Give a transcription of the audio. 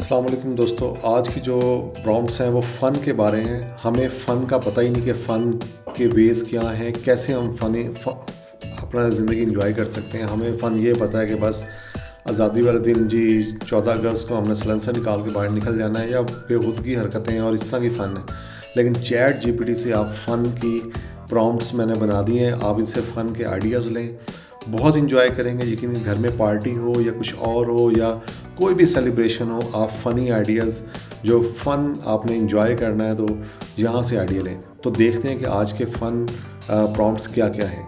अस्सलाम वालेकुम दोस्तों। आज की जो प्रॉम्प्ट्स हैं वो फ़न के बारे हैं। हमें फ़न का पता ही नहीं कि फ़न के वेज़ क्या हैं, कैसे हम अपना ज़िंदगी इंजॉय कर सकते हैं। हमें फ़न ये पता है कि बस आज़ादी वाले दिन जी 14 अगस्त को हमने सलेंसर निकाल के बाहर निकल जाना है, या बेखुदगी हरकतें और इस तरह की फ़न है। लेकिन चैट जीपीटी से आप फ़न की प्रॉम्प्ट्स मैंने बना दी हैं, आप इससे फ़न के आइडियाज़ लें, बहुत इंजॉय करेंगे। यकीन घर में पार्टी हो या कुछ और हो या कोई भी सेलिब्रेशन हो, आप फ़नी आइडियाज़ जो फ़न आपने इंजॉय करना है तो यहाँ से आइडिया लें। तो देखते हैं कि आज के फ़न प्रॉम्प्ट्स क्या क्या हैं।